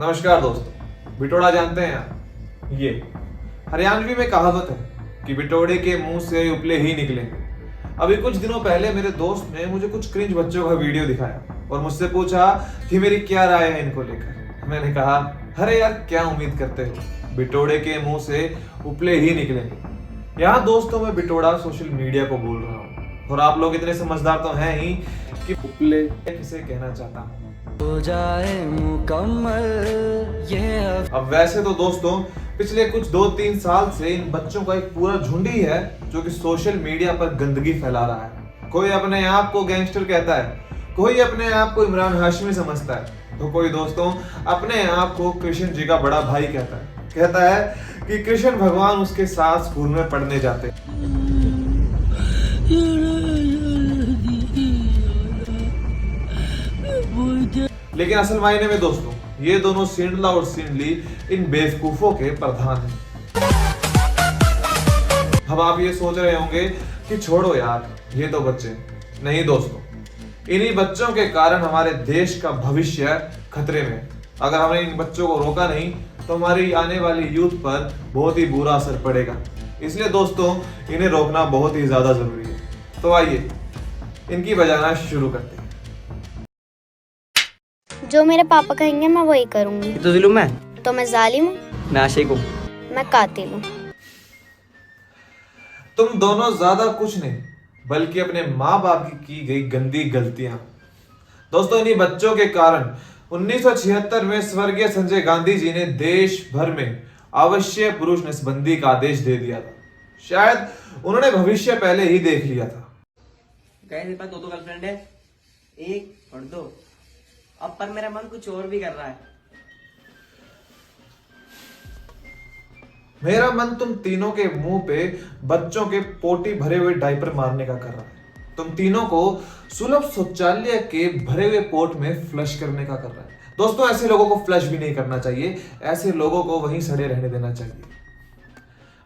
नमस्कार दोस्तों, बिटोड़ा जानते हैं आप? ये हरियाणवी में कहावत है कि बिटोड़े के मुंह से उपले ही निकलेंगे। अभी कुछ दिनों पहले मेरे दोस्त ने मुझे कुछ क्रिंज बच्चों का वीडियो दिखाया और मुझसे पूछा कि मेरी क्या राय है इनको लेकर। मैंने कहा, अरे यार क्या उम्मीद करते हो, बिटोड़े के मुंह से उपले ही निकलेंगे। यहाँ दोस्तों मैं बिटोड़ा सोशल मीडिया को बोल रहा हूँ और आप लोग इतने समझदार तो हैं ही कि उपले किसे कहना चाहता हूँ। हो जाए मुकम्मल ये। अब वैसे तो दोस्तों पिछले कुछ 2-3 साल से इन बच्चों का एक पूरा झुंड ही है जो कि सोशल मीडिया पर गंदगी फैला रहा है। कोई अपने आप को गैंगस्टर कहता है, कोई अपने आप को इमरान हाशमी समझता है, तो कोई दोस्तों अपने आप को कृष्ण जी का बड़ा भाई कहता है कि कृष्ण भगवान उसके साथ स्कूल में पढ़ने जाते। लेकिन असल मायने में दोस्तों ये दोनों सिंडला और सिंडली इन बेवकूफों के प्रधान हैं। अब आप ये सोच रहे होंगे कि छोड़ो यार ये तो बच्चे। नहीं दोस्तों, इन्हीं बच्चों के कारण हमारे देश का भविष्य खतरे में। अगर हमने इन बच्चों को रोका नहीं तो हमारी आने वाली यूथ पर बहुत ही बुरा असर पड़ेगा। इसलिए दोस्तों इन्हें रोकना बहुत ही ज्यादा जरूरी है। तो आइए इनकी बजाना शुरू करते हैं। जो मेरे पापा कहेंगे मैं वही करूंगी। तो जुल्म है। तो मैं जालिम हूँ, मैं आशिक हूँ। मैं कातिल हूँ। तुम दोनों ज्यादा कुछ नहीं बल्कि अपने माँ बाप की गई गंदी गलतियां। दोस्तों इन्हीं बच्चों के कारण 1976 में स्वर्गीय संजय गांधी जी ने देश भर में अवश्य पुरुष नसबंदी का आदेश दे दिया था। शायद उन्होंने भविष्य पहले ही देख लिया था। मेरे पास दो गर्लफ्रेंड है, एक और दो। अब पर मेरा मन कुछ और भी कर रहा है। मेरा मन तुम तीनों के मुंह पे बच्चों के पोटी भरे हुए डायपर मारने का कर रहा है। तुम तीनों को सुलभ शौचालय के भरे हुए पोर्ट में फ्लश करने का कर रहा है। दोस्तों ऐसे लोगों को फ्लश भी नहीं करना चाहिए, ऐसे लोगों को वहीं सड़े रहने देना चाहिए।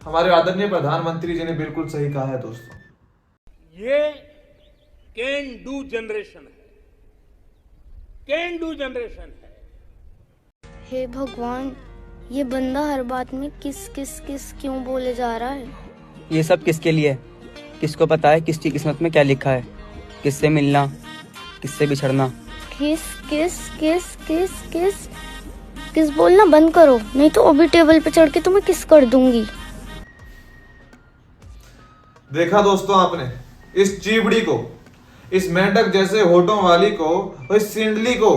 हमारे आदरणीय प्रधानमंत्री जी ने बिल्कुल सही कहा है दोस्तों। ये कैन डू जनरेशन है, कैन डू जनरेशन है। हे भगवान, ये बंदा हर बात में किस क्यों बोले जा रहा है। ये सब किसके लिए है? किसको पता है किसकी किस्मत में क्या लिखा है? किससे मिलना, किससे बिछड़ना। किस बोलना बंद करो, नहीं तो अभी टेबल पे चढ़ के तुम्हें किस कर दूंगी। देखा दोस्तों आपने इस चीबड़ी को, इस मेंढक जैसे होठों वाली को और इस सिंडली को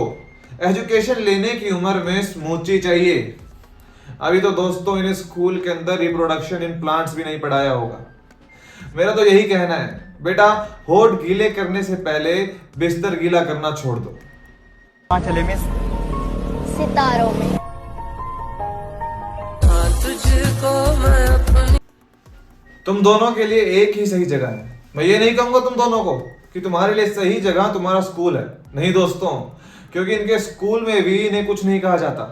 एजुकेशन लेने की उम्र में स्मूची चाहिए। अभी तो दोस्तों इन्हें स्कूल के अंदर रिप्रोडक्शन इन प्लांट्स भी नहीं पढ़ाया होगा। मेरा तो यही कहना है, बेटा होठ गीले करने से पहले बिस्तर गीला करना छोड़ दो। कहाँ चले मिस? सितारों में। तुम दोनों के लिए एक ही सही जगह है। मैं ये नहीं कहूंगा तुम दोनों को कि तुम्हारे लिए सही जगह तुम्हारा स्कूल है। नहीं दोस्तों, क्योंकि इनके स्कूल में भी इन्हें कुछ नहीं कहा जाता।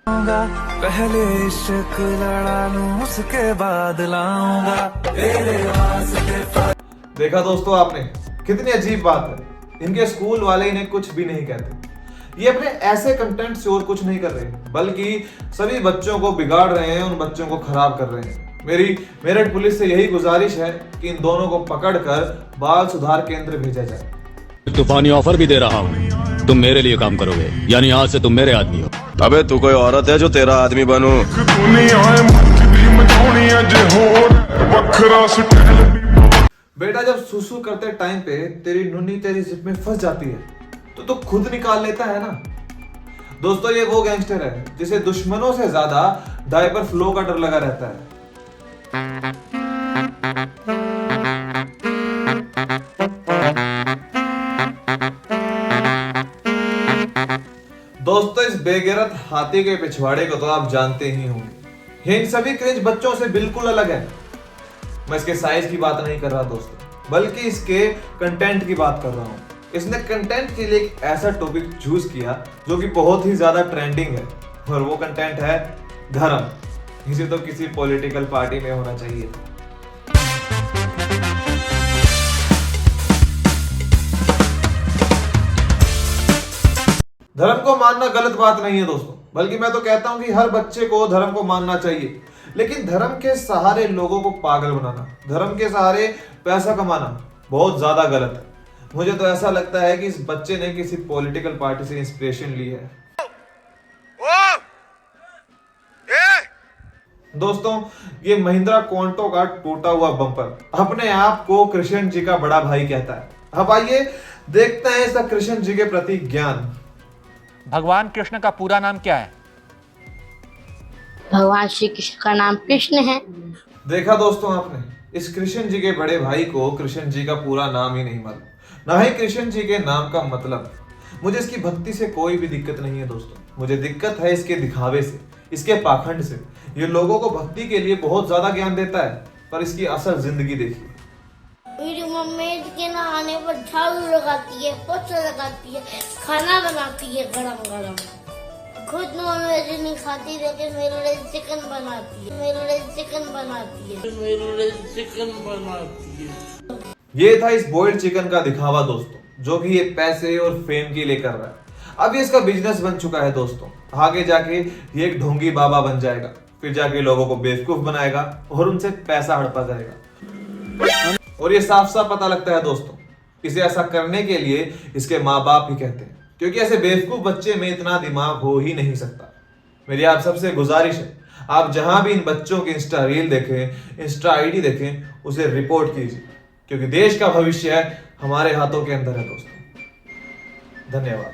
पहले इश्क लड़ा लूं उसके बाद लाऊंगा तेरे वास्ते। देखा दोस्तों आपने, कितनी अजीब बात है। इनके स्कूल वाले इन्हें कुछ भी नहीं कहते। ये अपने ऐसे कंटेंट से और कुछ नहीं कर रहे बल्कि सभी बच्चों को बिगाड़ रहे हैं, उन बच्चों को खराब कर रहे हैं। मेरी मेरठ पुलिस से यही गुजारिश है कि इन दोनों को पकड़कर बाल सुधार केंद्र भेजा जाए। तूफानी ऑफर भी दे रहा हूँ, तुम मेरे लिए काम करोगे, यानी आज से तुम मेरे आदमी हो। अबे तू कोई औरत है जो तेरा आदमी बनूं? बेटा जब सुसु करते टाइम पे तेरी नुन्नी तेरी जिप में फंस जाती है तो तू खुद निकाल लेता है ना। दोस्तों ये वो गैंगस्टर है जिसे दुश्मनों से ज्यादा डायपर फ्लो का डर लगा रहता है। दोस्तों इस बेगैरत हाथी के पिछवाड़े को तो आप जानते ही होंगे। ये इन सभी क्रिंज बच्चों से बिल्कुल अलग है। मैं इसके साइज की बात नहीं कर रहा दोस्तों, बल्कि इसके कंटेंट की बात कर रहा हूँ। इसने कंटेंट के लिए एक ऐसा टॉपिक चूज किया जो कि बहुत ही ज्यादा ट्रेंडिंग है और वो कंटेंट है धर्म। इसे तो किसी पॉलिटिकल पार्टी में होना चाहिए। धर्म को मानना गलत बात नहीं है दोस्तों, बल्कि मैं तो कहता हूं कि हर बच्चे को धर्म को मानना चाहिए, लेकिन धर्म के सहारे लोगों को पागल बनाना, धर्म के सहारे पैसा कमाना बहुत ज्यादा गलत है। मुझे तो ऐसा लगता है कि इस बच्चे ने किसी पॉलिटिकल पार्टी से इंस्पिरेशन ली है। दोस्तों, ये महिंद्रा कोंटो का टूटा हुआ बम्पर अपने आप को कृष्ण जी का बड़ा भाई कहता है। अब आइए देखते हैं इसका कृष्ण जी के प्रति ज्ञान। भगवान कृष्ण का पूरा नाम क्या है? भगवान श्री कृष्ण का नाम कृष्ण है। देखा दोस्तों आपने, इस कृष्ण जी के बड़े भाई को कृष्ण जी का पूरा नाम ही नहीं मालूम, ना ही कृष्ण जी के नाम का मतलब। मुझे इसकी भक्ति से कोई भी दिक्कत नहीं है दोस्तों, मुझे दिक्कत है इसके दिखावे से, इसके पाखंड से। ये लोगों को भक्ति के लिए बहुत ज्यादा ज्ञान देता है, पर इसकी असल जिंदगी देखिए। मेरी मम्मी के नहाने पर झाड़ू लगाती है, पोछा लगाती है, खाना बनाती है गरम गरम। खुद नॉन वेज नहीं खाती, लेकिन मेरे लिए चिकन बनाती है, मेरे लिए चिकन बनाती है, मेरे लिए चिकन बनाती है। ये था इस बॉइल्ड चिकन का दिखावा दोस्तों, जो कि ये पैसे और फेम के लिए कर रहा है। अब ये इसका बिजनेस बन चुका है दोस्तों। आगे जाके ये एक ढोंगी बाबा बन जाएगा, फिर जाके लोगों को बेवकूफ बनाएगा और उनसे पैसा हड़पा जाएगा। और ये साफ साफ पता लगता है दोस्तों, इसे ऐसा करने के लिए इसके माँ बाप ही कहते हैं, क्योंकि ऐसे बेवकूफ बच्चे में इतना दिमाग हो ही नहीं सकता। मेरी आप सबसे गुजारिश है, आप जहां भी इन बच्चों की इंस्टा रील देखें, इंस्टा आईडी देखें, उसे रिपोर्ट कीजिए, क्योंकि देश का भविष्य हमारे हाथों के अंदर है दोस्तों। धन्यवाद।